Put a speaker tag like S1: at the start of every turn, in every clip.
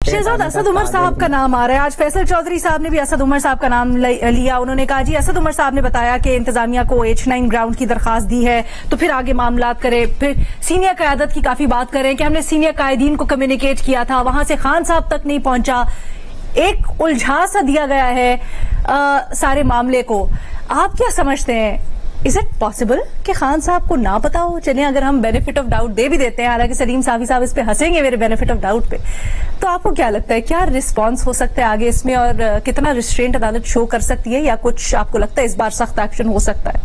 S1: शहजाद असद उमर साहब का नाम आ रहा है। आज फैसल चौधरी साहब ने भी असद उमर साहब का नाम लिया। उन्होंने कहा जी असद उमर साहब ने बताया कि इंतजामिया को H9 ग्राउंड की दरखास्त दी है तो फिर आगे मामलात करे। फिर सीनियर क़यादत की काफी बात करें कि हमने सीनियर कायदीन को कम्युनिकेट किया था, वहां से खान साहब तक नहीं पहुंचा। एक उलझा सा दिया गया है सारे मामले को। आप क्या समझते हैं, इज इट पॉसिबल कि खान साहब को ना पता हो? चलिए अगर हम बेनिफिट ऑफ डाउट दे भी देते हैं, हालांकि सलीम साफी साहब इस पे हंसेंगे मेरे बेनिफिट ऑफ डाउट पे, तो आपको क्या लगता है क्या रिस्पांस हो सकता है आगे इसमें, और कितना रिस्ट्रेंट अदालत शो कर सकती है, या कुछ आपको लगता है इस बार सख्त एक्शन हो सकता है?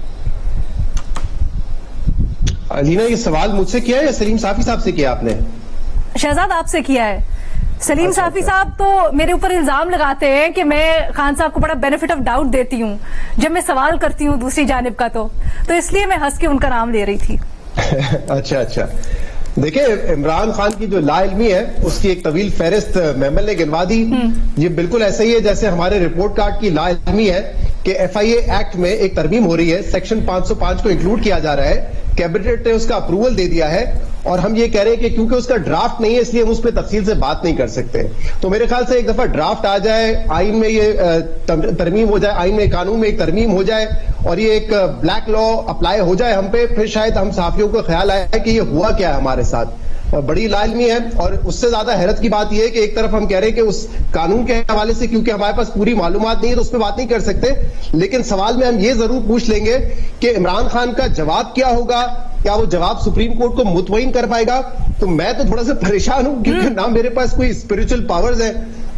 S2: अलीना, ये सवाल मुझसे किया है या सलीम साफी साहब से किया आपने?
S1: शहजाद आपसे किया है। सलीम साफी साहब तो मेरे ऊपर इल्जाम लगाते हैं कि मैं खान साहब को बड़ा बेनिफिट ऑफ डाउट देती हूँ जब मैं सवाल करती हूँ दूसरी जानिब का, तो इसलिए मैं हंस के उनका नाम ले रही थी।
S2: अच्छा, देखिए इमरान खान की जो लाइल्मी है उसकी एक तवील फहरिस्त महमल ने गिनवा दी। ये बिल्कुल ऐसा ही है जैसे हमारे रिपोर्ट कार्ड की लाइल्मी है कि FIA एक्ट में एक तरमीम हो रही है, सेक्शन 505 को इंक्लूड किया जा रहा है, कैबिनेट ने उसका अप्रूवल दे दिया है और हम ये कह रहे हैं कि क्योंकि उसका ड्राफ्ट नहीं है इसलिए हम उस पर तफसील से बात नहीं कर सकते। तो मेरे ख्याल से एक दफा ड्राफ्ट आ जाए, आइन में ये तरमीम हो जाए, आइन में कानून में एक तरमीम हो जाए और ये एक ब्लैक लॉ अप्लाई हो जाए हम पे, फिर शायद हम सहाफियों को ख्याल आया कि ये हुआ क्या है हमारे साथ। बड़ी लाजमी है और उससे ज्यादा हैरत की बात यह है कि एक तरफ हम कह रहे हैं कि उस कानून के हवाले से क्योंकि हमारे पास पूरी मालूमात नहीं है तो उस पर बात नहीं कर सकते, लेकिन सवाल में हम ये जरूर पूछ लेंगे कि इमरान खान का जवाब क्या होगा, क्या वो जवाब सुप्रीम कोर्ट को मुतमईन कर पाएगा? तो मैं तो थोड़ा सा परेशान हूं क्योंकि ना मेरे पास कोई स्पिरिचुअल पावर्स है,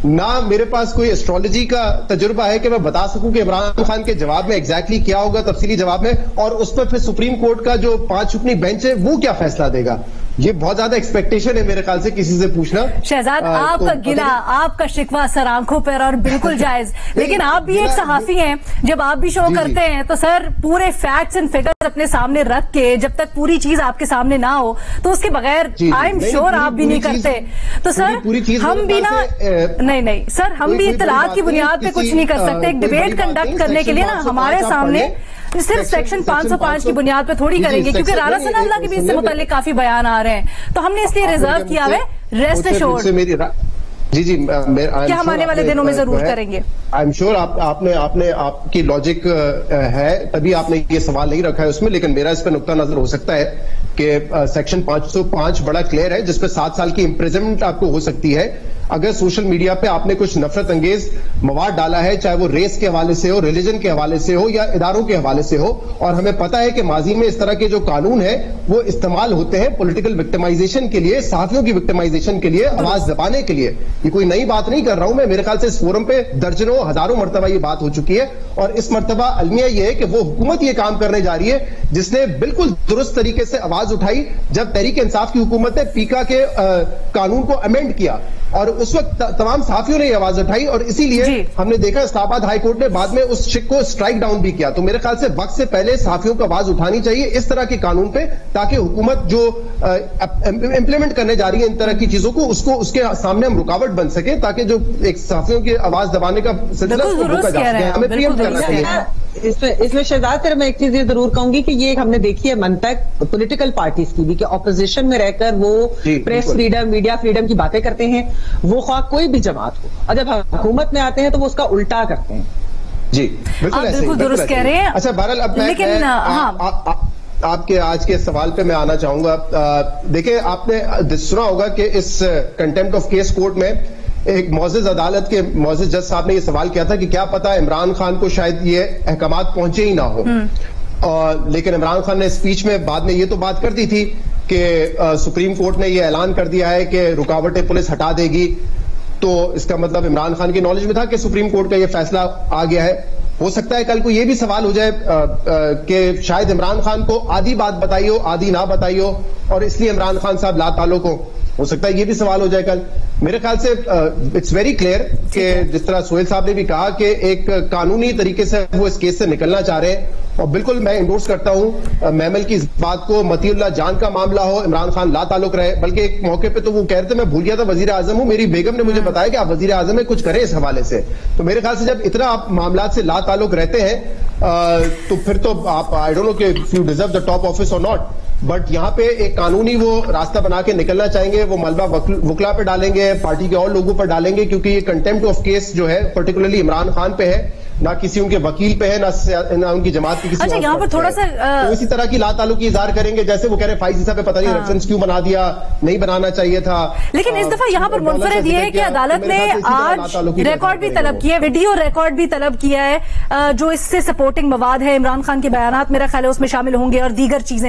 S2: ना मेरे पास कोई एस्ट्रोलॉजी का तजुर्बा है कि मैं बता सकूं कि इमरान खान के जवाब में एग्जैक्टली क्या होगा तफसीली जवाब में, और उस पर फिर सुप्रीम कोर्ट का जो 5 रुकनी बेंच है वो क्या फैसला देगा। ये बहुत ज्यादा एक्सपेक्टेशन है मेरे ख्याल से किसी से पूछना।
S1: शहजाद आपका गिला, आपका शिकवा सर आंखों पर और बिल्कुल जायज, लेकिन आप भी एक सहाफी हैं, जब आप भी शो करते हैं तो सर पूरे फैक्ट्स एंड फिगर्स अपने सामने रख के जब तक पूरी चीज आपके सामने ना हो तो उसके बगैर आई एम श्योर आप भी नहीं करते। तो सर हम भी ना नहीं सर हम भी इत्तलात की बुनियाद पे कुछ नहीं कर सकते। एक डिबेट कंडक्ट करने के लिए ना हमारे सामने सिर्फ सेक्शन 505 की बुनियाद पे थोड़ी करेंगे, क्योंकि राना सनाउल्लाह के भी इससे मुताल्लिक काफी बयान आ रहे हैं, तो हमने इसलिए रिजर्व किया है। रेस्ट एश्योर्ड
S2: जी
S1: क्या हम आने वाले दिनों में जरूर करेंगे।
S2: आई एम श्योर आपने आपकी लॉजिक है तभी आपने ये सवाल नहीं रखा है उसमें, लेकिन मेरा इस पर नुक्ता नजर हो सकता है कि सेक्शन 505 बड़ा क्लियर है जिसपे 7 साल की इम्प्रिजनमेंट आपको हो सकती है अगर सोशल मीडिया पे आपने कुछ नफरत अंगेज मवाद डाला है, चाहे वो रेस के हवाले से हो, रिलीजन के हवाले से हो या इदारों के हवाले से हो। और हमें पता है कि माजी में इस तरह के जो कानून है वो इस्तेमाल होते हैं पॉलिटिकल विक्टिमाइजेशन के लिए, सहाफियों की विक्टिमाइजेशन के लिए, आवाज दबाने के लिए। ये कोई नई बात नहीं कर रहा हूं मैं, मेरे ख्याल से इस फोरम पे दर्जनों हजारों मरतबा ये बात हो चुकी है और इस मरतबा अलमिया ये है कि वो हुकूमत ये काम करने जा रही है जिसने बिल्कुल दुरुस्त तरीके से आवाज उठाई जब तहरीक इंसाफ की हुकूमत ने पीका के कानून को अमेंड किया और उस वक्त तमाम सहाफियों ने आवाज उठाई और इसीलिए हमने देखा इस्लामाबाद हाई कोर्ट ने बाद में उस शिक को स्ट्राइक डाउन भी किया। तो मेरे ख्याल से वक्त से पहले सहाफियों को आवाज उठानी चाहिए इस तरह के कानून पे, ताकि हुकूमत जो इंप्लीमेंट करने जा रही है इन तरह की चीजों को उसको उसके सामने हम रुकावट बन सके, ताकि जो एक सहाफियों की आवाज दबाने का सिलसिला रोका जा सके। हमें प्रियम्प्ट करना चाहिए।
S3: इसमें शहजाद फिर मैं एक चीज ये जरूर कहूंगी कि ये हमने देखी है मंतक पॉलिटिकल पार्टीज की भी कि ऑपोजिशन में रहकर वो प्रेस फ्रीडम, मीडिया फ्रीडम की बातें करते हैं, वो ख्वाह कोई भी जमात हो, और जब हुकूमत में आते हैं तो वो उसका उल्टा करते हैं।
S2: जी
S1: बिल्कुल दुरुस्त कह रहे हैं।
S2: अच्छा बहरहाल अब लेकिन आपके आज के सवाल पे मैं आना चाहूंगा। देखिए आपने सुना होगा कि इस कंटेम्प्ट ऑफ केस कोर्ट में एक मोअज़्ज़िज़ अदालत के मोअज़्ज़िज़ जज साहब ने यह सवाल किया था कि क्या पता इमरान खान को शायद ये अहकामात पहुंचे ही ना हो, और लेकिन इमरान खान ने स्पीच में बाद में ये तो बात कर दी थी कि सुप्रीम कोर्ट ने यह ऐलान कर दिया है कि रुकावटें पुलिस हटा देगी, तो इसका मतलब इमरान खान की नॉलेज में था कि सुप्रीम कोर्ट का यह फैसला आ गया है। हो सकता है कल को यह भी सवाल हो जाए कि शायद इमरान खान को आधी बात बताई हो, आधी ना बताई हो, और इसलिए इमरान खान साहब लाताल्लुक हो सकता है ये भी सवाल हो जाए कल। मेरे ख्याल से इट्स वेरी क्लियर कि जिस तरह सोहेल साहब ने भी कहा कि एक कानूनी तरीके से वो इस केस से निकलना चाह रहे हैं, और बिल्कुल मैं इंडोर्स करता हूं महमल की इस बात को। मतीउल्लाह जान का मामला हो, इमरान खान ला ताल्लुक रहे, बल्कि एक मौके पे तो वो कह रहे थे मैं भूल गया था वजीर आजम हूं, मेरी बेगम ने मुझे बताया कि आप वजीर आजम में कुछ करें इस हवाले से। तो मेरे ख्याल से जब इतना आप मामला से ला ताल्लुक रहते हैं तो फिर तो आप आई डोंट नो कि you deserve the top office और नॉट, बट यहाँ पे एक कानूनी वो रास्ता बना के निकलना चाहेंगे, वो मलबा वकला पे डालेंगे, पार्टी के और लोगों पर डालेंगे, क्योंकि ये कंटेम्प्ट ऑफ केस जो है पर्टिकुलरली इमरान खान पे है, ना किसी उनके वकील पे है, ना उनकी जमात की किसी।
S1: अच्छा, यहाँ पर थोड़ा सा
S2: तो इसी तरह की लाताल्लुकी इज़हार करेंगे, जैसे वो कह रहे फाइज साहब पे पता नहीं रेफरेंस क्यों बना दिया, नहीं बनाना चाहिए था।
S1: लेकिन इस दफा यहाँ पर मुनफरद ये है कि अदालत ने आज रिकॉर्ड भी तलब किया है, वीडियो रिकॉर्ड भी तलब किया है, जो इससे सपोर्टिंग मवाद है इमरान खान के बयानात मेरा ख्याल है उसमें शामिल होंगे और दीगर चीजें।